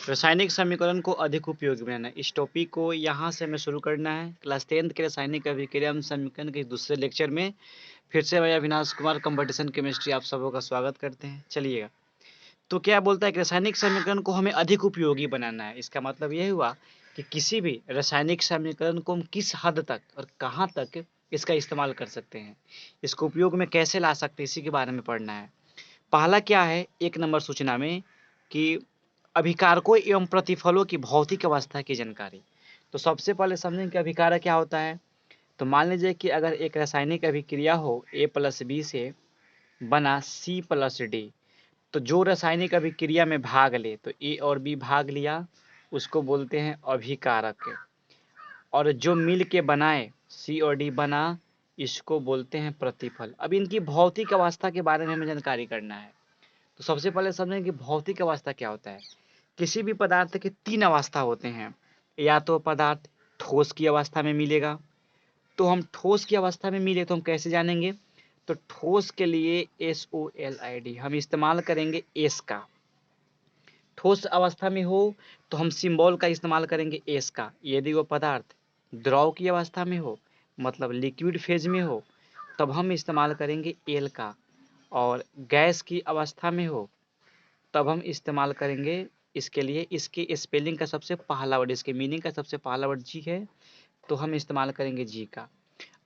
रासायनिक समीकरण को अधिक उपयोगी बनाना, इस टॉपिक को यहाँ से हमें शुरू करना है। क्लास 10th के रासायनिक अभिक्रिया समीकरण के दूसरे लेक्चर में फिर से मैं अविनाश कुमार कंपटीशन केमिस्ट्री आप सबों का स्वागत करते हैं। चलिएगा, तो क्या बोलता है कि रासायनिक समीकरण को हमें अधिक उपयोगी बनाना है। इसका मतलब यह हुआ कि किसी भी रासायनिक समीकरण को हम किस हद तक और कहाँ तक इसका इस्तेमाल कर सकते हैं, इसको उपयोग में कैसे ला सकते हैं, इसी के बारे में पढ़ना है। पहला क्या है, 1 नंबर सूचना में कि अभिकारकों एवं प्रतिफलों की भौतिक अवस्था की जानकारी। तो सबसे पहले समझें कि अभिकारक क्या होता है। तो मान लीजिए कि अगर एक रासायनिक अभिक्रिया हो A+B से बना C+D, तो जो रासायनिक अभिक्रिया में भाग ले, तो A और B भाग लिया, उसको बोलते हैं अभिकारक। और जो मिल के बनाए C और D बना, इसको बोलते हैं प्रतिफल। अब इनकी भौतिक अवस्था के बारे में हमें जानकारी करना है। तो सबसे पहले समझें कि भौतिक अवस्था क्या होता है। किसी भी पदार्थ के 3 अवस्था होते हैं। या तो पदार्थ ठोस की अवस्था में मिलेगा, तो हम ठोस की अवस्था में मिले तो हम कैसे जानेंगे। तो ठोस के लिए SOLID हम इस्तेमाल करेंगे S का। ठोस अवस्था में हो तो हम सिंबल का इस्तेमाल करेंगे S का। यदि वो पदार्थ द्रव की अवस्था में हो, मतलब लिक्विड फेज में हो, तब हम इस्तेमाल करेंगे L का। और गैस की अवस्था में हो तब हम इस्तेमाल करेंगे इसके लिए, इसके स्पेलिंग का सबसे पहला वर्ड, इसके मीनिंग का सबसे पहला वर्ड जी है, तो हम इस्तेमाल करेंगे जी का।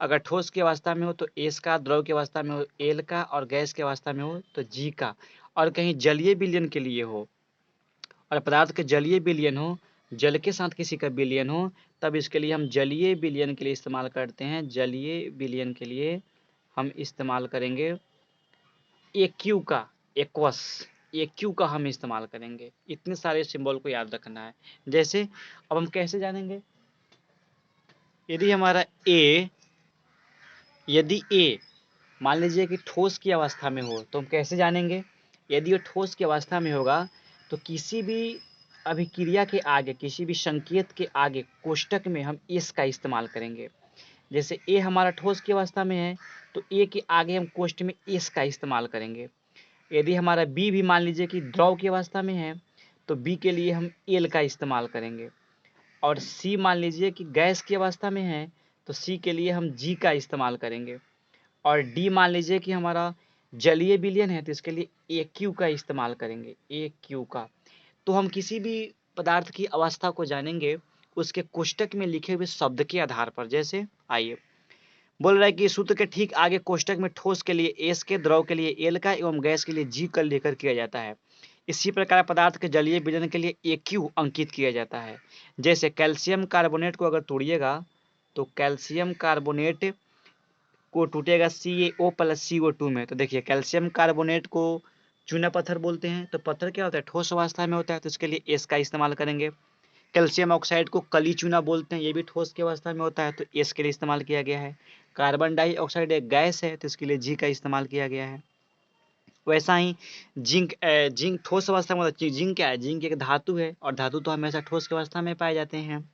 अगर ठोस की अवस्था में हो तो एस का, द्रव की अवस्था में हो एल का, और गैस की अवस्था में हो तो जी का। और कहीं जलीय विलयन के लिए हो और पदार्थ के जलीय विलयन हो, जल के साथ किसी का विलयन हो, तब इसके लिए हम जलीय विलयन के लिए इस्तेमाल करते हैं। जलीय विलयन के लिए हम इस्तेमाल करेंगे AQ का, एक्वस, AQ का हम इस्तेमाल करेंगे। इतने सारे सिंबल को याद रखना है। जैसे अब हम कैसे जानेंगे, यदि हमारा यदि A मान लीजिए कि ठोस की अवस्था में हो, तो हम कैसे जानेंगे। यदि वो ठोस की अवस्था में होगा तो किसी भी अभिक्रिया के आगे, किसी भी संकेत के आगे कोष्टक में हम S का इस्तेमाल करेंगे। जैसे A हमारा ठोस की अवस्था में है तो A के आगे हम कोष्टक में S का इस्तेमाल करेंगे। यदि हमारा B भी मान लीजिए कि द्रव की अवस्था में है तो B के लिए हम L का इस्तेमाल करेंगे। और C मान लीजिए कि गैस की अवस्था में है तो C के लिए हम G का इस्तेमाल करेंगे। और D मान लीजिए कि हमारा जलीय विलयन है तो इसके लिए AQ का इस्तेमाल करेंगे, AQ का। तो हम किसी भी पदार्थ की अवस्था को जानेंगे उसके कोष्टक में लिखे हुए शब्द के आधार पर। जैसे आइए, बोल रहा है कि सूत्र के ठीक आगे कोष्टक में ठोस के लिए S के, द्रव के लिए L का एवं गैस के लिए G का लेकर किया जाता है। इसी प्रकार पदार्थ के जलीय विलयन के लिए AQ अंकित किया जाता है। जैसे कैल्शियम कार्बोनेट को अगर तोड़िएगा तो कैल्शियम कार्बोनेट को टूटेगा CaO+CO2 में। तो देखिए, कैल्शियम कार्बोनेट को चूना पत्थर बोलते हैं। तो पत्थर क्या होता है, ठोस अवस्था में होता है, तो इसके लिए S का इस्तेमाल करेंगे। कैल्शियम ऑक्साइड को कली चूना बोलते हैं, ये भी ठोस की अवस्था में होता है, तो S के लिए इस्तेमाल किया गया है। कार्बन डाइऑक्साइड एक गैस है तो इसके लिए G का इस्तेमाल किया गया है। वैसा ही जिंक ठोस अवस्था में होता है। जिंक क्या है, जिंक एक धातु है और धातु तो हमेशा ठोस की अवस्था में पाए जाते हैं।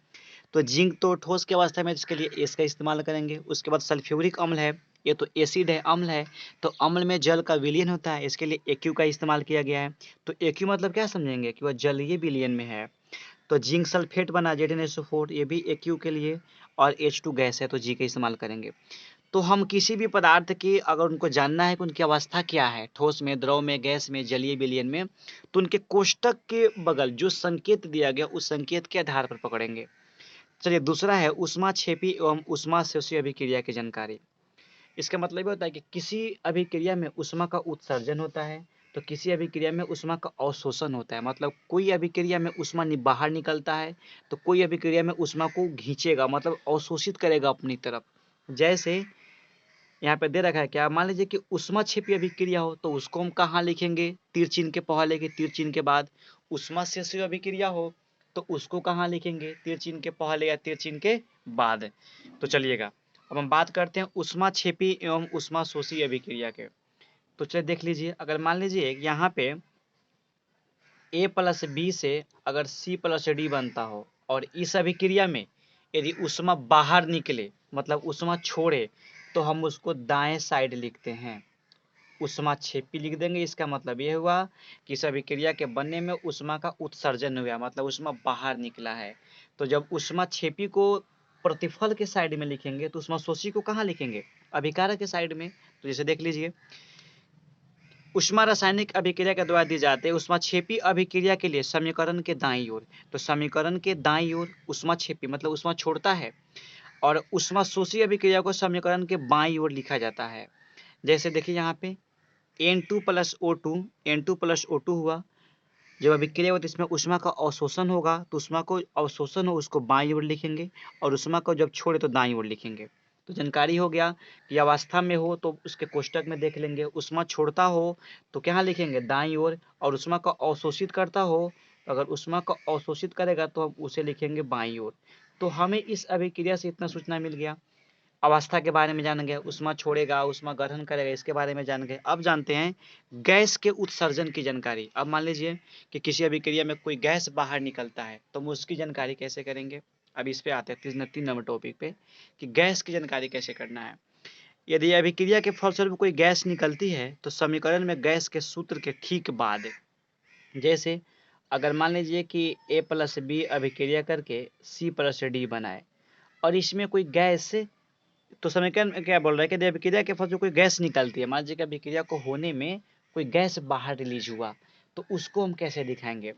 तो जिंक तो ठोस की अवस्था में, इसके लिए एस का इस्तेमाल करेंगे। उसके बाद सल्फ्यूरिक अम्ल है, ये तो एसिड है, अम्ल है, तो अम्ल में जल का विलयन होता है, इसके लिए AQ का इस्तेमाल किया गया है। तो AQ मतलब क्या समझेंगे कि वह जलीय विलयन में है। तो जिंक सल्फेट बना ZnSO4, ये भी AQ के लिए। और H2 गैस है तो G का इस्तेमाल करेंगे। तो हम किसी भी पदार्थ की अगर उनको जानना है कि उनकी अवस्था क्या है, ठोस में, द्रव में, गैस में, जलीय विलयन में, तो उनके कोष्टक के बगल जो संकेत दिया गया उस संकेत के आधार पर पकड़ेंगे। चलिए, दूसरा है ऊष्माक्षेपी एवं ऊष्माशोषी अभिक्रिया की जानकारी। इसका मतलब ये होता है कि किसी अभिक्रिया में ऊष्मा का उत्सर्जन होता है तो किसी अभिक्रिया में ऊष्मा का अवशोषण होता है। मतलब कोई अभिक्रिया में ऊष्मा बाहर निकलता है तो कोई अभिक्रिया में ऊष्मा को खींचेगा, मतलब अवशोषित करेगा अपनी तरफ। जैसे यहाँ पे दे रखा है, क्या मान लीजिए कि ऊष्माक्षेपी अभिक्रिया हो तो उसको हम कहाँ लिखेंगे, तीर चिन्ह के पहले के तीर चिन्ह के बाद। ऊष्माशोषी अभिक्रिया हो तो उसको कहाँ लिखेंगे, तीर चिन्ह के पहले या तीर चिन्ह के बाद। तो चलिएगा, अब हम बात करते हैं ऊष्माक्षेपी एवं ऊष्माशोषी अभिक्रिया के। तो चलिए देख लीजिए, अगर मान लीजिए यहाँ पे A+B से अगर C+D बनता हो और इस अभिक्रिया में यदि ऊष्मा बाहर निकले, मतलब ऊष्मा छोड़े, तो हम उसको दाएं साइड लिखते हैं। ऊष्माक्षेपी लिख देंगे। इसका मतलब ये हुआ कि इस अभिक्रिया के बनने में ऊष्मा का उत्सर्जन हुआ, मतलब ऊष्मा बाहर निकला है। तो जब ऊष्माक्षेपी को प्रतिफल के साइड में लिखेंगे तो ऊष्माशोषी को कहाँ लिखेंगे? अभिकारक के साइड में। तो जैसे देख लीजिए, ऊष्मा रासायनिक अभिक्रिया के द्वारा दी जाती है। ऊष्माक्षेपी अभिक्रिया के लिए समीकरण के दाईं ओर, तो समीकरण के दाईं ओर ऊष्माक्षेपी मतलब ऊष्मा छोड़ता है, और ऊष्माशोषी अभिक्रिया को समीकरण के बाईं ओर लिखा जाता है। जैसे देखिए यहाँ पे N2 plus O2, N2 plus O2 हुआ। जब अभिक्रिया होती है इसमें ऊष्मा का अवशोषण होगा, तो ऊष्मा को अवशोषण हो उसको बाईं ओर लिखेंगे, और ऊष्मा को जब छोड़े तो दाईं ओर लिखेंगे। तो जानकारी हो गया कि अवस्था में हो तो उसके कोष्टक में देख लेंगे, ऊष्मा छोड़ता हो तो क्या लिखेंगे? दाईं ओर, और ऊष्मा को अवशोषित करता हो, अगर ऊष्मा को अवशोषित करेगा तो हम उसे लिखेंगे बाईं ओर। तो हमें इस अभिक्रिया से इतना सूचना मिल गया, अवस्था के बारे में जान गए, ऊष्मा छोड़ेगा, ऊष्मा ग्रहण करेगा, इसके बारे में जान गए। अब जानते हैं गैस के उत्सर्जन की जानकारी। अब मान लीजिए कि किसी अभिक्रिया में कोई गैस बाहर निकलता है, तो हम उसकी जानकारी कैसे करेंगे? अब इस पे आते हैं 3 नंबर टॉपिक पे कि गैस की जानकारी कैसे करना है। यदि अभिक्रिया के फलस्वरूप कोई गैस निकलती है तो समीकरण में गैस के सूत्र के ठीक बाद, जैसे अगर मान लीजिए कि A प्लस बी अभिक्रिया करके C प्लस डी बनाए, और इसमें कोई गैस, तो समीकरण में क्या बोल रहा है कि अभिक्रिया के फल जो कोई गैस निकलती है, मान लीजिए कि अभिक्रिया को होने में कोई गैस बाहर रिलीज हुआ, तो उसको हम कैसे दिखाएंगे?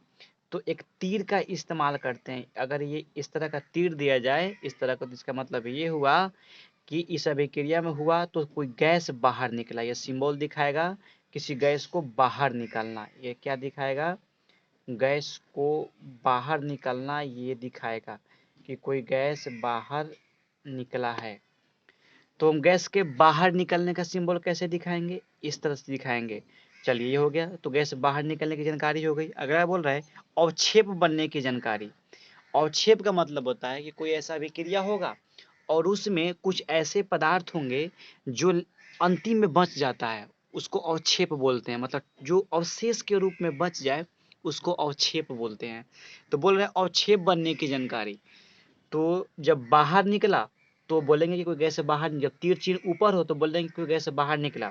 तो एक तीर का इस्तेमाल करते हैं। अगर ये इस तरह का तीर दिया जाए इस तरह का, तो इसका मतलब ये हुआ कि इस अभिक्रिया में हुआ तो कोई गैस बाहर निकला, ये सिंबल दिखाएगा किसी गैस को बाहर निकलना। ये क्या दिखाएगा? गैस को बाहर निकलना, ये दिखाएगा कि कोई गैस बाहर निकला है। तो हम गैस के बाहर निकलने का सिंबल कैसे दिखाएंगे? इस तरह से दिखाएंगे। चलिए ये हो गया, तो गैस बाहर निकलने की जानकारी हो गई। अगला बोल रहा है अवक्षेप बनने की जानकारी। अवक्षेप का मतलब होता है कि कोई ऐसा अभिक्रिया होगा और उसमें कुछ ऐसे पदार्थ होंगे जो अंतिम में बच जाता है, उसको अवक्षेप बोलते हैं। मतलब जो अवशेष के रूप में बच जाए उसको अवक्षेप बोलते हैं। तो बोल रहे हैं अवक्षेप बनने की जानकारी। तो जब बाहर निकला तो बोलेंगे कि कोई गैस से बाहर, जब तीर चिन्ह ऊपर हो तो बोलेंगे कि कोई गैस से बाहर निकला,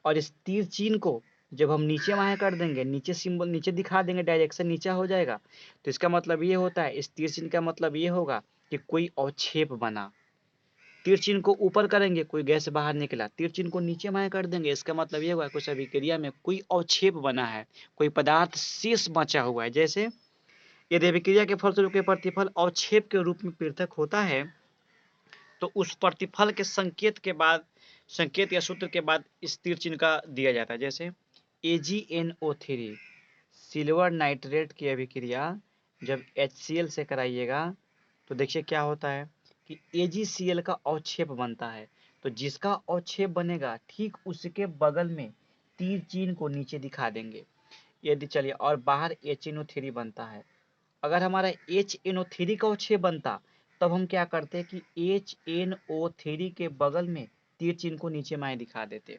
और इस तीर चिन्ह को जब हम नीचे वहां कर देंगे, नीचे सिंबल नीचे दिखा देंगे, डायरेक्शन नीचे हो जाएगा, तो इसका मतलब ये होता है, इस तीर चिन्ह का मतलब ये होगा कि कोई अवक्षेप बना। तीर चिन्ह को ऊपर करेंगे कोई गैस बाहर निकला, तीर चिन्ह को नीचे माया कर देंगे, इसका मतलब ये हुआ कुछ अभिक्रिया में कोई अवक्षेप बना है, कोई पदार्थ शेष बचा हुआ है। जैसे यदि अभिक्रिया के फलस्वरूप के प्रतिफल अवक्षेप के रूप में पृथक होता है तो उस प्रतिफल के संकेत या सूत्र के बाद इस तीर चिन्ह का दिया जाता है। जैसे AgNO3 सिल्वर नाइट्रेट की अभिक्रिया जब HCl से कराइएगा तो देखिए क्या होता है कि AgCl का अवक्षेप बनता है। तो जिसका अवक्षेप बनेगा ठीक उसके बगल में तीर चिन्ह को नीचे दिखा देंगे। यदि चलिए और बाहर HNO3 बनता है, अगर हमारा HNO3 का अवक्षेप बनता तब हम क्या करते कि HNO3 के बगल में तीर चिन्ह को नीचे माए दिखा देते।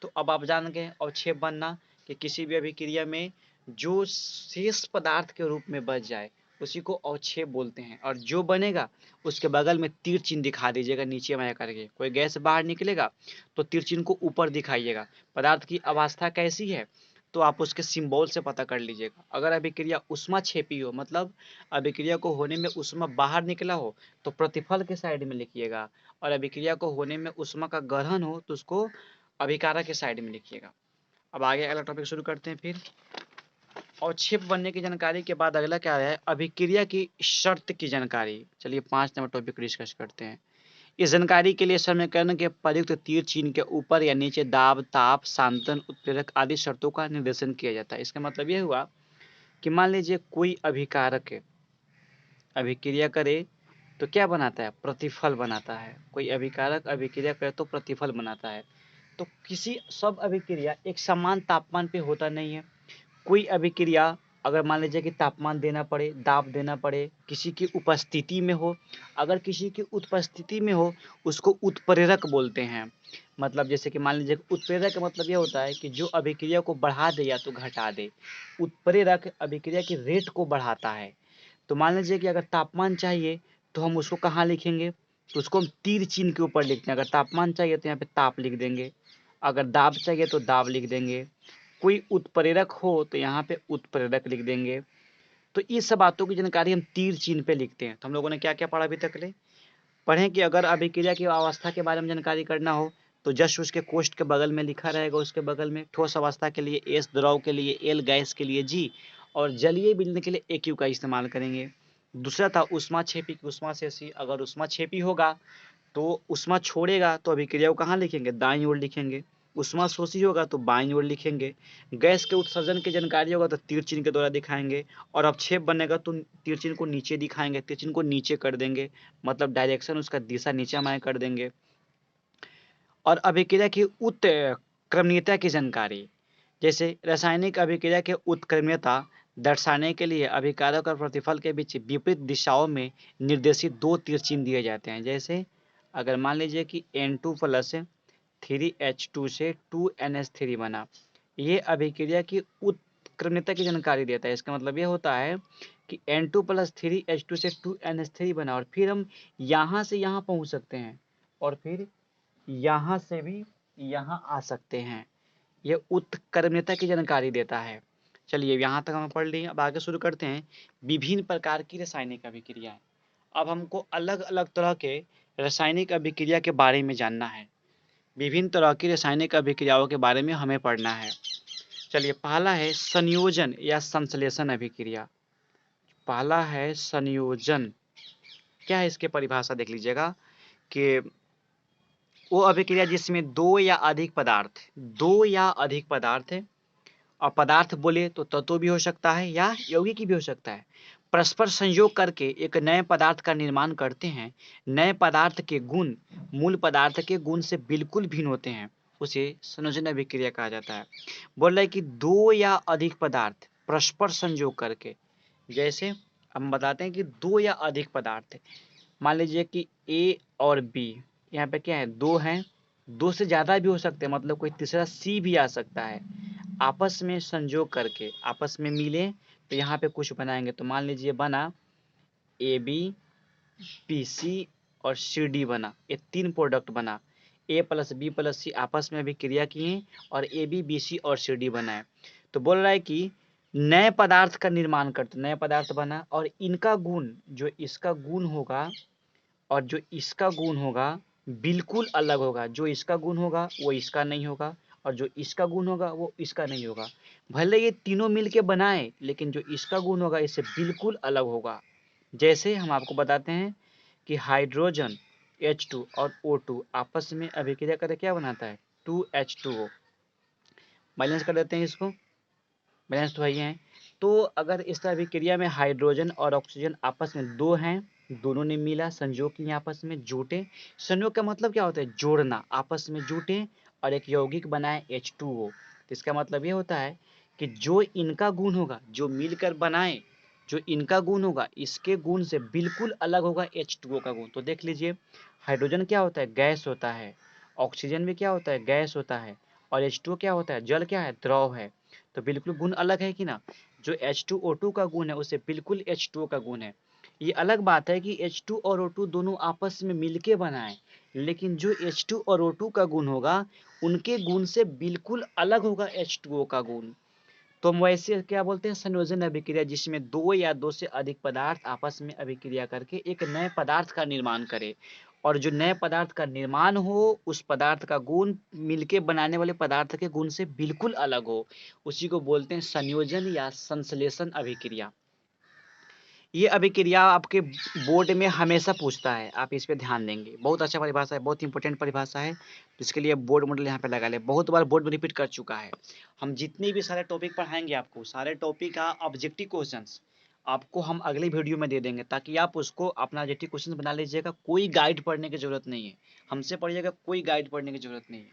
तो अब आप जान गए अवक्षेप बनना कि किसी भी अभिक्रिया में जो शेष पदार्थ के रूप में बच जाए उसी को अवक्षेप बोलते हैं, और जो बनेगा उसके बगल में तीर चिन्ह दिखा दीजिएगा नीचे माया करके। कोई गैस बाहर निकलेगा तो तीर चिन्ह को ऊपर दिखाइएगा। पदार्थ की अवस्था कैसी है तो आप उसके सिंबल से पता कर लीजिएगा। अगर अभिक्रिया ऊष्माक्षेपी हो, मतलब अभिक्रिया को होने में ऊष्मा बाहर निकला हो, तो प्रतिफल के साइड में लिखिएगा, और अभिक्रिया को होने में ऊष्मा का ग्रहण हो तो उसको अभिकारक के साइड में लिखिएगा। अब आगे अगला टॉपिक शुरू करते हैं। फिर अवक्षेप बनने की जानकारी के बाद अगला क्या है? अभिक्रिया की शर्त की जानकारी। चलिए 5 नंबर टॉपिक डिस्कस करते हैं। इस जानकारी के लिए समीकरण के प्रयुक्त तीर चिन्ह के ऊपर या नीचे दाब, ताप, सांतन, उत्प्रेरक आदि शर्तों का निर्देशन किया जाता है। इसका मतलब यह हुआ कि मान लीजिए कोई अभिकारक अभिक्रिया करे तो क्या बनाता है? प्रतिफल बनाता है। कोई अभिकारक अभिक्रिया करे तो प्रतिफल बनाता है। तो किसी सब अभिक्रिया एक समान तापमान पे होता नहीं है। कोई अभिक्रिया अगर मान लीजिए कि तापमान देना पड़े, दाब देना पड़े, किसी की उपस्थिति में हो, अगर किसी की उपस्थिति में हो उसको उत्प्रेरक बोलते हैं। मतलब जैसे कि मान लीजिए उत्प्रेरक का मतलब ये होता है कि जो अभिक्रिया को बढ़ा दे या तो घटा दे। उत्प्रेरक अभिक्रिया की रेट को बढ़ाता है। तो मान लीजिए कि अगर तापमान चाहिए तो हम उसको कहाँ लिखेंगे? तो उसको हम तीर चिन्ह के ऊपर लिखते हैं। अगर तापमान चाहिए तो यहाँ पे ताप लिख देंगे, अगर दाब चाहिए तो दाब लिख देंगे, कोई उत्प्रेरक हो तो यहाँ पे उत्प्रेरक लिख देंगे। तो इस सब बातों की जानकारी हम तीर चिन्ह पे लिखते हैं। तो हम लोगों ने क्या क्या पढ़ा अभी तक ले पढ़ें कि अगर अभिक्रिया की अवस्था के बारे में जानकारी करना हो तो जस्ट उसके कोष्ठ के बगल में लिखा रहेगा, उसके बगल में ठोस अवस्था के लिए एस, द्रव के लिए एल, गैस के लिए जी और जलीय बिंदु के लिए AQ का इस्तेमाल करेंगे। दूसरा था उष्माक्षेपी की उष्माशेषी, अगर उष्माक्षेपी होगा तो उष्मा छोड़ेगा तो अभिक्रिया को कहाँ लिखेंगे, दाईं ओर लिखेंगे। उष्मा शोषी होगा तो बाईं ओर लिखेंगे। गैस के उत्सर्जन की जानकारी होगा तो तीर चिन्ह के द्वारा दिखाएंगे, और अवक्षेप बनेगा तो तीर चिन्ह को नीचे दिखाएंगे, तीर चिन्ह को नीचे कर देंगे, मतलब डायरेक्शन उसका दिशा नीचे माए कर देंगे। और अभिक्रिया की उत्क्रमणीयता की जानकारी, जैसे रासायनिक अभिक्रिया के उत्क्रमणीयता दर्शाने के लिए अभिकारक और प्रतिफल के बीच विपरीत दिशाओं में निर्देशित दो तीर चिन्ह दिए जाते हैं। जैसे अगर मान लीजिए कि N2 प्लस 3H2 से 2NH3 बना, ये अभिक्रिया की उत्क्रमणीयता की जानकारी देता है। इसका मतलब ये होता है कि N2 प्लस 3H2 से 2NH3 बना और फिर हम यहाँ से यहाँ पहुँच सकते हैं और फिर यहाँ से भी यहाँ आ सकते हैं। ये उत्क्रमणीयता की जानकारी देता है। चलिए यहाँ तक हम पढ़ लिए, अब आगे शुरू करते हैं विभिन्न प्रकार की रासायनिक अभिक्रियाएं। अब हमको अलग अलग तरह के रासायनिक अभिक्रिया के बारे में जानना है, विभिन्न तरह की रासायनिक अभिक्रियाओं के बारे में हमें पढ़ना है। चलिए पहला है संयोजन या संश्लेषण अभिक्रिया। पहला है संयोजन, क्या है इसके परिभाषा देख लीजिएगा कि वो अभिक्रिया जिसमें दो या अधिक पदार्थ है, और पदार्थ बोले तो तत्व भी हो सकता है या यौगिक भी हो सकता है, परस्पर संयोग करके एक नए पदार्थ का निर्माण करते हैं। नए पदार्थ के गुण मूल पदार्थ के गुण से बिल्कुल भिन्न होते हैं, उसे संयोजन अभिक्रिया कहा जाता है। बोल रहा है कि दो या अधिक पदार्थ परस्पर संयोग करके, जैसे हम बताते हैं कि दो या अधिक पदार्थ, मान लीजिए कि A और B, यहाँ पे क्या है, दो हैं, दो से ज्यादा भी हो सकते हैं, मतलब कोई तीसरा C भी आ सकता है। आपस में संयोग करके आपस में मिले तो यहाँ पे कुछ बनाएंगे। तो मान लीजिए बना AB, BC और CD बना, ये तीन प्रोडक्ट बना। A plus B plus C आपस में भी क्रिया किए और AB, BC और CD बनाए। तो बोल रहा है कि नए पदार्थ का निर्माण करते, नए पदार्थ बना और इनका गुण, जो इसका गुण होगा और जो इसका गुण होगा बिल्कुल अलग होगा। जो इसका गुण होगा वो इसका नहीं होगा और जो इसका गुण होगा वो इसका नहीं होगा। भले ये तीनों मिलके बनाए लेकिन जो इसका गुण होगा इससे बिल्कुल अलग होगा। जैसे हम आपको बताते हैं कि हाइड्रोजन H2 और O2 आपस में अभिक्रिया करके क्या बनाता है, 2H2O। बैलेंस कर देते हैं इसको, बैलेंस तो है। तो अगर इस अभिक्रिया में हाइड्रोजन और ऑक्सीजन आपस में दो हैं, दोनों ने मिला, संयोग किए, आपस में जुटे। संयोग का मतलब क्या होता है, जोड़ना, आपस में जुटे और एक यौगिक बनाए H2O। तो इसका मतलब ये होता है कि जो इनका गुण होगा, जो मिलकर बनाए, जो इनका गुण होगा इसके गुण से बिल्कुल अलग होगा H2O का गुण। तो देख लीजिए हाइड्रोजन क्या होता है, गैस होता है, ऑक्सीजन भी क्या होता है, गैस होता है, और H2O क्या होता है, जल, क्या है, द्रव है। तो बिल्कुल गुण अलग है कि ना। जो H2O2 का गुण है उससे बिल्कुल H2O का गुण है। ये अलग बात है कि H2 और O2 दोनों आपस में मिलके बनाए, लेकिन जो H2 और O2 का गुण होगा उनके गुण से बिल्कुल अलग होगा H2O का गुण। तो हम वैसे क्या बोलते हैं, संयोजन अभिक्रिया, जिसमें दो या दो से अधिक पदार्थ आपस में अभिक्रिया करके एक नए पदार्थ का निर्माण करे, और जो नए पदार्थ का निर्माण हो उस पदार्थ का गुण मिलके बनाने वाले पदार्थ के गुण से बिल्कुल अलग हो, उसी को बोलते हैं संयोजन या संश्लेषण अभिक्रिया। ये अभिक्रिया आपके बोर्ड में हमेशा पूछता है, आप इस पे ध्यान देंगे। बहुत अच्छा परिभाषा है, बहुत इंपॉर्टेंट परिभाषा है, जिसके लिए बोर्ड मॉडल यहाँ पे लगा ले, बहुत बार बोर्ड में रिपीट कर चुका है। हम जितने भी सारे टॉपिक पढ़ाएंगे आपको, सारे टॉपिक का ऑब्जेक्टिव क्वेश्चंस आपको हम अगले वीडियो में दे देंगे, ताकि आप उसको अपना ऑब्जेक्टिव क्वेश्चन बना लीजिएगा। कोई गाइड पढ़ने की जरूरत नहीं है, हमसे पढ़िएगा, कोई गाइड पढ़ने की जरूरत नहीं है।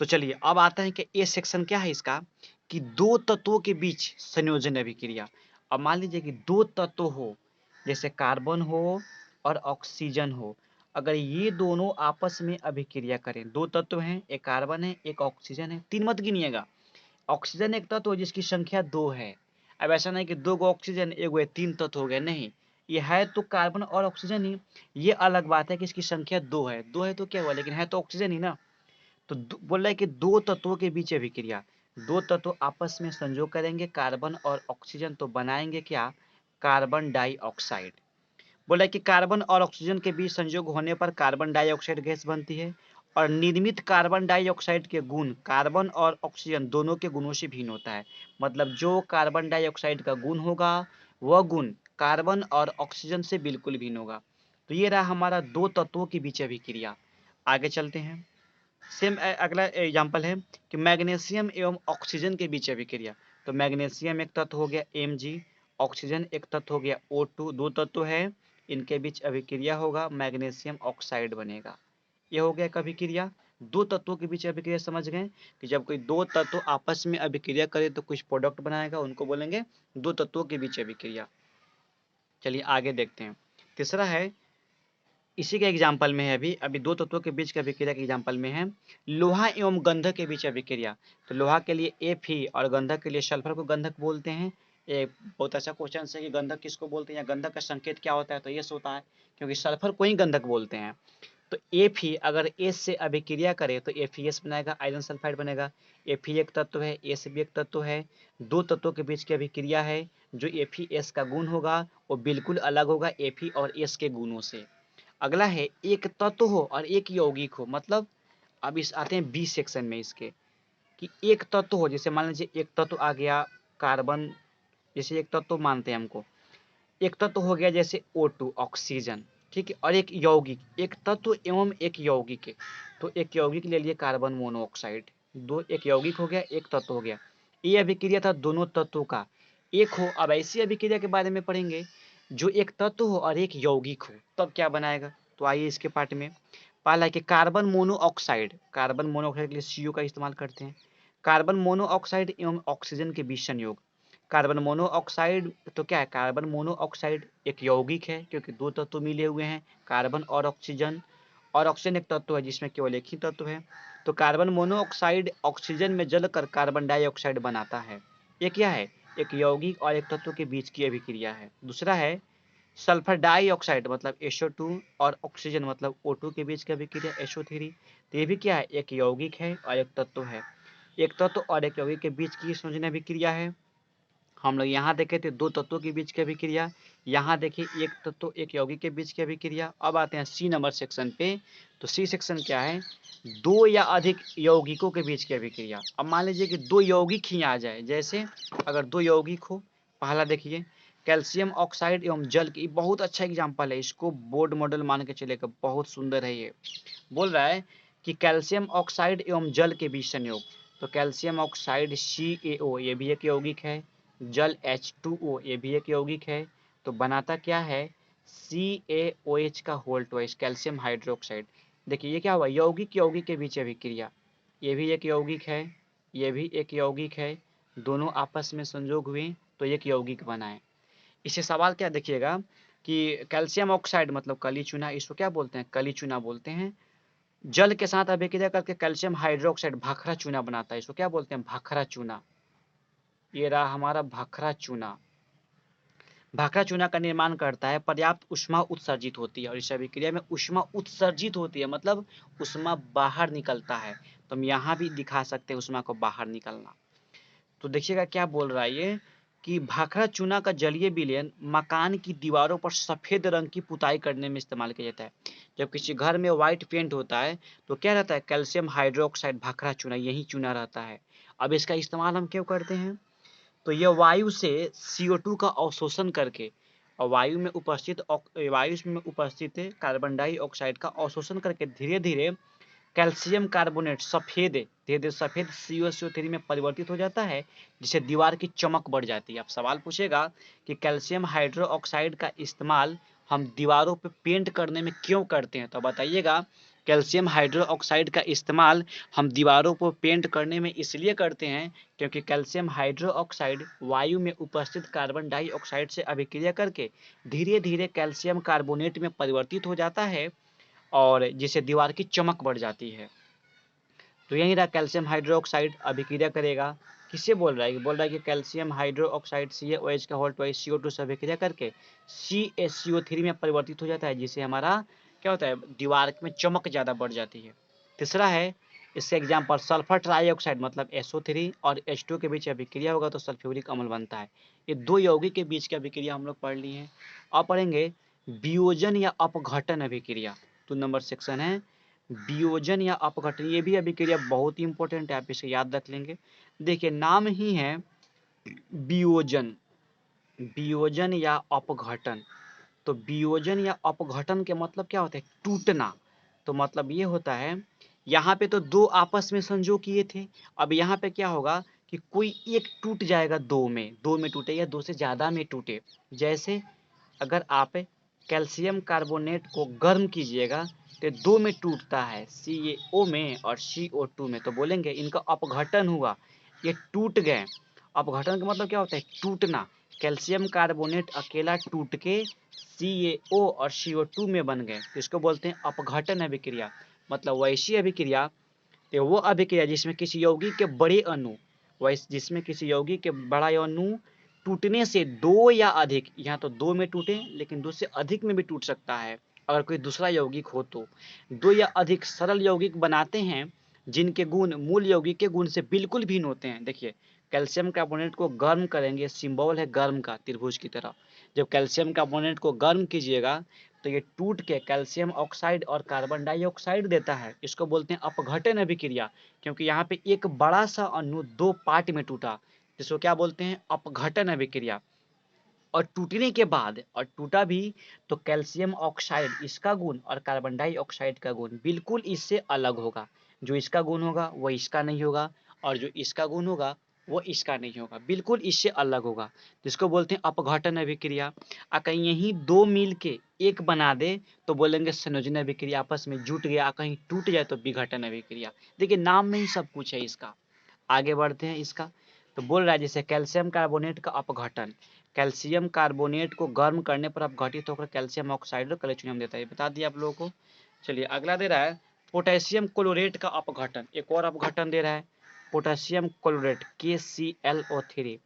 तो चलिए अब आता है कि ए सेक्शन क्या है इसका, कि दो तत्वों के बीच संयोजन अभिक्रिया। अब मान लीजिए कि दो तत्व हो, जैसे कार्बन हो और ऑक्सीजन हो, अगर ये दोनों आपस में अभिक्रिया करें, दो तत्व हैं, एक कार्बन है एक ऑक्सीजन है, तीन मत गिनिएगा, ऑक्सीजन एक तत्व जिसकी संख्या दो है। अब ऐसा नहीं कि दो गो ऑक्सीजन एक गो तीन तत्व हो गए, नहीं, ये है तो कार्बन और ऑक्सीजन ही। ये अलग बात है कि इसकी संख्या दो है, दो है तो क्या हुआ, लेकिन है तो ऑक्सीजन ही ना। तो बोल रहा है कि दो तत्वों के बीच अभिक्रिया, दो तत्व आपस में संयोग करेंगे कार्बन और ऑक्सीजन, तो बनाएंगे क्या, कार्बन डाइऑक्साइड। बोला कि कार्बन और ऑक्सीजन के बीच संयोग होने पर कार्बन डाइऑक्साइड गैस बनती है और निर्मित कार्बन डाइऑक्साइड के गुण कार्बन और ऑक्सीजन दोनों के गुणों से भिन्न होता है। मतलब जो कार्बन डाइऑक्साइड का गुण होगा वह गुण कार्बन और ऑक्सीजन से बिल्कुल भिन्न होगा। तो ये रहा हमारा दो तत्वों के बीच अभिक्रिया। आगे चलते हैं। सेम अगला एग्जाम्पल है कि मैग्नीशियम एवं ऑक्सीजन के बीच अभिक्रिया। तो मैग्नीशियम एक तत्व हो गया Mg, ऑक्सीजन एक तत्व हो गया O2, दो तत्व है, इनके बीच अभिक्रिया होगा, मैग्नीशियम ऑक्साइड बनेगा। ये हो गया एक अभिक्रिया। दो तत्वों के बीच अभिक्रिया समझ गए कि जब कोई दो तत्व आपस में अभिक्रिया करे तो कुछ प्रोडक्ट बनाएगा, उनको बोलेंगे दो तत्वों के बीच अभिक्रिया। चलिए आगे देखते हैं। तीसरा है, इसी के एग्जाम्पल में है, अभी दो तत्वों के बीच की अभिक्रिया के एग्जाम्पल में है लोहा एवं गंधक के बीच अभिक्रिया। तो लोहा के लिए Fe और गंधक के लिए सल्फर को गंधक बोलते हैं। ये बहुत अच्छा क्वेश्चन है कि गंधक किसको बोलते हैं या गंधक का संकेत क्या होता है, तो ये होता है क्योंकि सल्फर को ही गंधक बोलते हैं। तो Fe अगर S से अभिक्रिया करे तो FeS बनाएगा, आयरन सल्फाइड बनेगा। Fe एक तत्व है, S भी एक तत्व है, दो तत्वों के बीच की अभिक्रिया है। जो FeS का गुण होगा वो बिल्कुल अलग होगा Fe और S के गुणों से। अगला है एक तत्व हो और एक यौगिक हो। मतलब अब इस आते हैं बी सेक्शन में इसके, कि एक तत्व हो, जैसे मान लीजिए एक तत्व आ गया कार्बन, जैसे एक तत्व मानते हैं हमको, एक तत्व हो गया जैसे O2 ऑक्सीजन, ठीक है, और एक यौगिक, एक तत्व एवं एक यौगिक है। तो एक यौगिक ले लिए कार्बन मोनोऑक्साइड, दो, एक यौगिक हो गया एक तत्व हो गया। ये अभिक्रिया था दोनों तत्वों का एक हो। अब ऐसी अभिक्रिया के बारे में पढ़ेंगे जो एक तत्व हो और एक यौगिक हो, तब क्या बनाएगा। तो आइए इसके पार्ट में। पहला है कि कार्बन मोनोऑक्साइड, कार्बन मोनोऑक्साइड के लिए CO का इस्तेमाल करते हैं। कार्बन मोनोऑक्साइड एवं ऑक्सीजन के बीच संयोग, कार्बन मोनोऑक्साइड तो क्या है, कार्बन मोनोऑक्साइड एक यौगिक है क्योंकि दो तत्व मिले हुए हैं कार्बन और ऑक्सीजन एक तत्व है जिसमें केवल एक ही तत्व है। तो कार्बन मोनोऑक्साइड ऑक्सीजन में जलकर कार्बन डाइऑक्साइड बनाता है। ये क्या है, एक यौगिक और एक तत्व के बीच की अभिक्रिया है। दूसरा है सल्फर डाइऑक्साइड, मतलब SO2 और ऑक्सीजन मतलब O2 के बीच की अभिक्रिया SO3। तो ये भी क्या है, एक यौगिक है और एक तत्व है। एक तत्व और एक यौगिक के बीच की संयोजन अभिक्रिया है। हम लोग यहाँ देखे थे दो तत्वों के बीच की अभिक्रिया, यहाँ देखिए एक तत्व एक यौगिक के बीच की अभिक्रिया। अब आते हैं C नंबर सेक्शन पे। तो C सेक्शन क्या है, दो या अधिक यौगिकों के बीच की अभिक्रिया। अब मान लीजिए कि दो यौगिक ही आ जाए, जैसे अगर दो यौगिक हो, पहला देखिए कैल्शियम ऑक्साइड एवं जल की, बहुत अच्छा एग्जाम्पल है, इसको बोर्ड मॉडल मान के चलेगा, बहुत सुंदर है ये। बोल रहा है कि कैल्शियम ऑक्साइड एवं जल के बीच संयोग। तो कैल्शियम ऑक्साइड CaO ये भी एक यौगिक है, जल H2O ये भी एक यौगिक है। तो बनाता क्या है, CaOH का होल ट्वाइस कैल्शियम हाइड्रोक्साइड। देखिए ये क्या हुआ, यौगिक यौगिक के बीच अभिक्रिया, ये भी एक यौगिक है, ये भी एक यौगिक है, दोनों आपस में संयोग हुए तो एक यौगिक बनाए। इससे सवाल क्या देखिएगा कि कैल्शियम ऑक्साइड मतलब कली चूना, इसको क्या बोलते हैं, कली चूना बोलते हैं। जल के साथ अभिक्रिया करके कैल्शियम हाइड्रोक्साइड भाखरा चूना बनाता है, इसको क्या बोलते हैं, भाखरा चूना। ये रहा हमारा भाखरा चूना। भाखरा चूना का निर्माण करता है, पर्याप्त ऊष्मा उत्सर्जित होती है और इस अभिक्रिया में ऊष्मा उत्सर्जित होती है, मतलब ऊष्मा बाहर निकलता है। तो हम यहाँ भी दिखा सकते हैं ऊष्मा को बाहर निकलना। तो देखिएगा क्या बोल रहा है ये, कि भाखरा चूना का जलीय विलयन मकान की दीवारों पर सफेद रंग की पुताई करने में इस्तेमाल किया जाता है। जब किसी घर में व्हाइट पेंट होता है तो क्या रहता है, कैल्शियम हाइड्रोक्साइड भाखरा चूना, यही चूना रहता है। अब इसका इस्तेमाल हम क्यों करते हैं, तो यह वायु से CO2 का अवशोषण करके और वायु में उपस्थित कार्बन डाइऑक्साइड का अवशोषण करके धीरे धीरे कैल्शियम कार्बोनेट सफेद धीरे धीरे सफेद CuSO3 में परिवर्तित हो जाता है, जिससे दीवार की चमक बढ़ जाती है। अब सवाल पूछेगा कि कैल्शियम हाइड्रोक्साइड का इस्तेमाल हम दीवारों पे पेंट करने में क्यों करते हैं, तो बताइएगा कैल्शियम हाइड्रोक्साइड का इस्तेमाल हम दीवारों पर पेंट करने में इसलिए करते हैं क्योंकि कैल्शियम हाइड्रोक्साइड वायु में उपस्थित कार्बन डाइऑक्साइड से अभिक्रिया करके धीरे धीरे कैल्शियम कार्बोनेट में परिवर्तित हो जाता है और जिससे दीवार की चमक बढ़ जाती है। तो यही रहा, कैल्शियम हाइड्रोक्साइड अभिक्रिया करेगा, किससे बोल रहा है, बोल रहा है कि कैल्शियम हाइड्रोक्साइड CaOH का होल ट्वाइस CO2 से अभिक्रिया करके CaCO3 में परिवर्तित हो जाता है, जिससे हमारा क्या होता है, दीवार में चमक ज़्यादा बढ़ जाती है। तीसरा है इसके एग्जाम्पल सल्फर ट्राइऑक्साइड मतलब SO3 और H2 के बीच अभिक्रिया होगा तो सल्फ्यूरिक अम्ल बनता है। ये दो यौगिक के बीच की अभिक्रिया हम लोग पढ़ लिए हैं। अब पढ़ेंगे वियोजन या अपघटन अभिक्रिया। तो नंबर सेक्शन है वियोजन या अपघटन। ये भी अभिक्रिया बहुत ही इंपॉर्टेंट है, आप इसे याद रख लेंगे। देखिए नाम ही है वियोजन, वियोजन या अपघटन। तो वियोजन या अपघटन के मतलब क्या होता है? टूटना। तो मतलब ये होता है यहाँ पे तो दो आपस में संजोग किए थे, अब यहाँ पे क्या होगा कि कोई एक टूट जाएगा, दो में टूटे या दो से ज्यादा में टूटे। जैसे अगर आप कैल्शियम कार्बोनेट को गर्म कीजिएगा तो दो में टूटता है, CaO में और CO2 में, तो बोलेंगे इनका अपघटन हुआ, ये टूट गए। अपघटन का मतलब क्या होता है? टूटना। कैल्शियम कार्बोनेट अकेला टूट के CaO और CO2 में बन गए, इसको बोलते हैं अपघटन अभिक्रिया। मतलब वैसी अभिक्रिया, तो वो अभिक्रिया जिसमें किसी यौगिक के बड़े अणु, जिसमें किसी यौगिक के बड़ा अणु टूटने से दो या अधिक, यहाँ तो दो में टूटे लेकिन दो से अधिक में भी टूट सकता है अगर कोई दूसरा यौगिक हो, तो दो या अधिक सरल यौगिक बनाते हैं जिनके गुण मूल यौगिक के गुण से बिल्कुल भिन्न होते हैं। देखिए कैल्शियम कार्बोनेट को गर्म करेंगे, सिंबल है गर्म का त्रिभुज की तरह। जब कैल्शियम कार्बोनेट को गर्म कीजिएगा तो ये टूट के कैल्शियम ऑक्साइड और कार्बन डाइऑक्साइड देता है, इसको बोलते हैं अपघटन अभिक्रिया। क्योंकि यहाँ पे एक बड़ा सा अणु दो पार्ट में टूटा, जिसको क्या बोलते हैं? अपघटन अभिक्रिया। और टूटने के बाद, और टूटा भी तो कैल्शियम ऑक्साइड इसका गुण और कार्बन डाइऑक्साइड का गुण बिल्कुल इससे अलग होगा। जो इसका गुण होगा वो इसका नहीं होगा, और जो इसका गुण होगा वो इसका नहीं होगा, बिल्कुल इससे अलग होगा, जिसको बोलते हैं अपघटन अभिक्रिया। कहीं यही दो मिल के एक बना दे तो बोलेंगे संयोजन अभिक्रिया, आपस में जुट गया। कहीं टूट जाए तो विघटन अभिक्रिया। देखिए नाम में ही सब कुछ है इसका। आगे बढ़ते हैं इसका। तो बोल रहा है जैसे कैल्शियम कार्बोनेट का अपघटन, कैल्शियम कार्बोनेट को गर्म करने पर अपघटित होकर कैल्शियम ऑक्साइड और कैल्शियम देता है, बता दिया आप लोगों को। चलिए अगला दे रहा है पोटेशियम क्लोरेट का अपघटन। एक और अपघटन दे रहा है पोटेशियम क्लोरेट KClO3।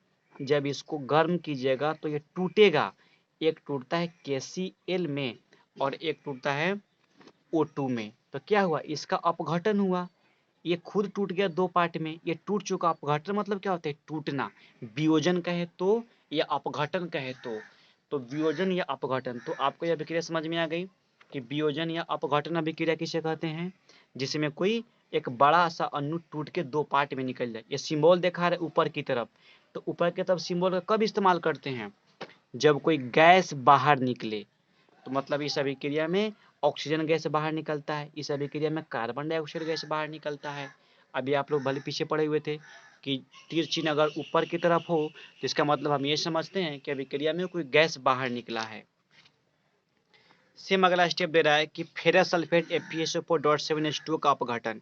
जब इसको गर्म कीजिएगा तो ये टूटेगा, एक टूटता है KCl में और एक टूटता है O2 में। तो क्या हुआ? इसका अपघटन हुआ, ये खुद टूट गया दो पार्ट में, ये टूट चुका। अपघटन मतलब क्या होता है? टूटना। वियोजन कहे तो या अपघटन कहे तो वियोजन या अपघटन। तो आपको यह अभिक्रिया समझ में आ गई कि वियोजन या अपघटन अभिक्रिया किसे कहते हैं? जिसमें कोई एक बड़ा सा अणु टूट के दो पार्ट में निकल जाए। ये सिंबल देखा रहे ऊपर की तरफ, तो ऊपर की तरफ सिंबल का कब इस्तेमाल करते हैं? जब कोई गैस बाहर निकले। तो मतलब इस अभिक्रिया में ऑक्सीजन गैस बाहर निकलता है, इस अभिक्रिया में कार्बन डाइऑक्साइड गैस बाहर निकलता है। अभी आप लोग भले पीछे पड़े हुए थे कि तीर चिन्ह अगर ऊपर की तरफ हो तो इसका मतलब हम ये समझते हैं कि अभिक्रिया में कोई गैस बाहर निकला है। सेम अगला स्टेप दे रहा है कि फेरस सल्फेट FeSO4.7H2 का अपघटन।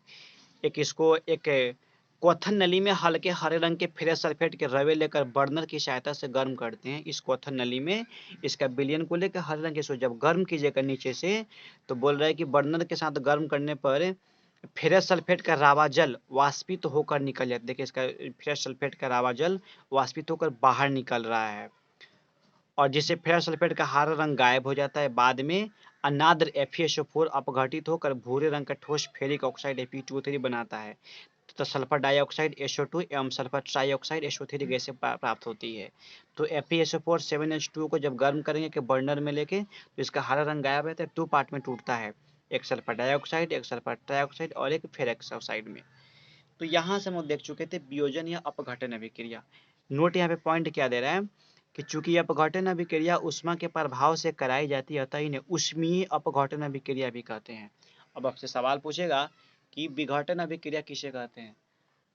एक क्वथन नली में हल्के हरे रंग के फेरस सल्फेट के रवे लेकर बर्नर की सहायता से गर्म करते हैं। इस क्वथन नली में इसका विलयन को लेकर हरे रंग के, सो जब गर्म कीजिएगा नीचे से तो बोल रहा है कि बर्नर के साथ गर्म करने पर फेरस सल्फेट का रावा जल वाष्पित होकर निकल जाता है। देखिए इसका फेरस सल्फेट का रावा जल वाष्पित होकर बाहर निकल रहा है, और जिससे फेरस सल्फेट का हरा रंग गायब हो जाता है। बाद में अनाद्र FeSO4 अपघटित होकर भूरे रंग का ठोस फेरिक ऑक्साइड Fe2O3 बनाता है। तो सल्फर डाइऑक्साइड SO2 एवं सल्फर ट्राइऑक्साइड SO3 गैसें प्राप्त होती है। तो FeSO4 7H2 को जब गर्म करेंगे कि बर्नर में लेके तो इसका हरा रंग गायब रहता है, दो पार्ट में टूटता है, एक सल्फर डाइऑक्साइड, एक सल्फर ट्राइऑक्साइड और एक फेरस ऑक्साइड में। तो यहाँ से हम लोग देख चुके थे वियोजन या अपघटन अभिक्रिया। नोट यहाँ पे पॉइंट क्या दे रहा है कि चूंकि अपघटन अभिक्रिया उष्मा के प्रभाव से कराई जाती है अतः इन्हें उष्मीय अपघटन अभिक्रिया भी कहते हैं। अब आपसे सवाल पूछेगा कि विघटन अभिक्रिया किसे कहते हैं,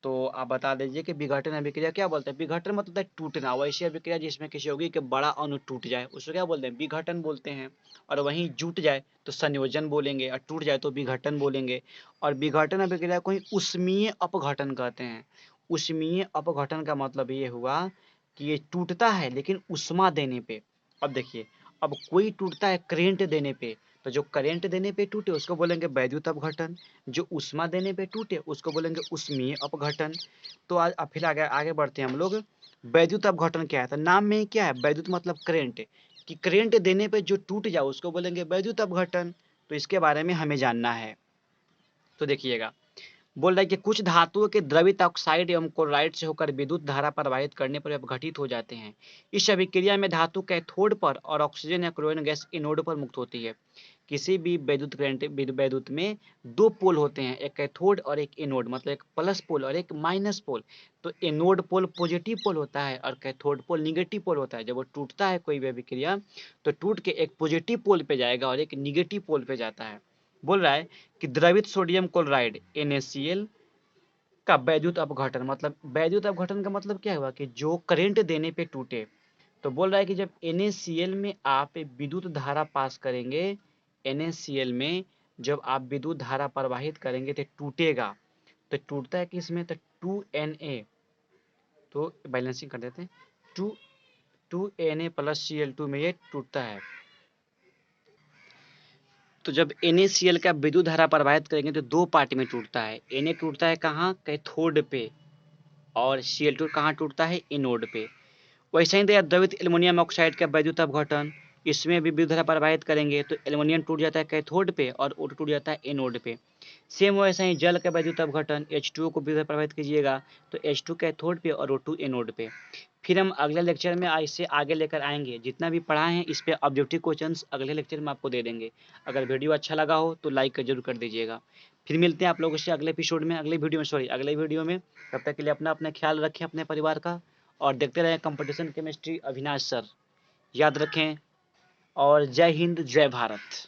तो आप बता दीजिए कि विघटन अभिक्रिया क्या बोलते हैं? विघटन मतलब है टूटना। वैसी अभिक्रिया जिसमें किसी यौगिक के बड़ा अणु टूट जाए उसको क्या बोलते हैं? विघटन बोलते हैं। और वहीं जुट जाए तो संयोजन बोलेंगे, और टूट जाए तो विघटन बोलेंगे। और विघटन अभिक्रिया को ही उष्मीय अपघटन कहते हैं। उष्मीय अपघटन का मतलब ये हुआ कि ये टूटता है लेकिन उष्मा देने पे। अब देखिए, अब कोई टूटता है करेंट देने पे, तो जो करेंट देने पे टूटे उसको बोलेंगे वैद्युत अपघटन, जो उष्मा देने पे टूटे उसको बोलेंगे उष्मीय अपघटन। तो आज फिर आगे बढ़ते हैं हम लोग। वैद्युत अपघटन क्या है? तो नाम में क्या है? वैद्युत मतलब करेंट, कि करेंट देने पे जो टूट जाए उसको बोलेंगे वैद्युत अपघटन। तो इसके बारे में हमें जानना है। तो देखिएगा, बोल रहा है कि कुछ धातुओं के द्रवित ऑक्साइड एवं क्लोराइड से होकर विद्युत धारा प्रवाहित करने पर अपघटित हो जाते हैं। इस अभिक्रिया में धातु कैथोड पर और ऑक्सीजन या क्लोरीन गैस एनोड पर मुक्त होती है। किसी भी वैद्युत में दो पोल होते हैं, एक कैथोड और एक एनोड, मतलब एक प्लस पोल और एक माइनस पोल। तो एनोड पोल पॉजिटिव पोल होता है और कैथोड पोल निगेटिव पोल होता है। जब वो टूटता है कोई भी अभिक्रिया तो टूट के एक पॉजिटिव पोल पे जाएगा और एक निगेटिव पोल पे जाता है। बोल रहा है कि द्रवित सोडियम क्लोराइड NaCl का वैद्युत अपघटन, मतलब वैद्युत अपघटन का मतलब क्या हुआ कि जो करंट देने पे टूटे। तो बोल रहा है कि जब NaCl में आप विद्युत धारा पास करेंगे, NaCl में जब आप विद्युत धारा प्रवाहित करेंगे तो टूटेगा। तो टूटता है किसमें, तो 2Na, तो बैलेंसिंग कर देते हैं, 2Na प्लस Cl2 में ये टूटता है। तो जब NaCl का विद्युत धारा प्रवाहित करेंगे तो दो पार्ट में टूटता है। Na टूटता है कहाँ, कैथोड पे, और Cl2 कहाँ टूटता है, एनोड पे। वैसे ही दिया द्रवित एल्युमिनियम ऑक्साइड का वैद्युत अपघटन, इसमें भी विद्युत धारा प्रवाहित करेंगे तो एल्युमिनियम टूट जाता है कैथोड पे और O2 टूट जाता है एनोड पे। सेम वैसा ही जल का वैद्युत अपघटन, H2O को विद्युत प्रवाहित कीजिएगा तो H2 कैथोड पे और O2 एनोड पे। फिर हम अगले लेक्चर में इससे आगे लेकर आएंगे, जितना भी पढ़ाए हैं इस पे ऑब्जेक्टिव क्वेश्चंस अगले लेक्चर में आपको दे देंगे। अगर वीडियो अच्छा लगा हो तो लाइक जरूर कर दीजिएगा। फिर मिलते हैं आप लोगों से अगले एपिसोड में, अगले वीडियो में। तब तक के लिए अपना अपना ख्याल रखें अपने परिवार का, और देखते रहें कंपटीशन केमिस्ट्री अविनाश सर। याद रखें, और जय हिंद जय भारत।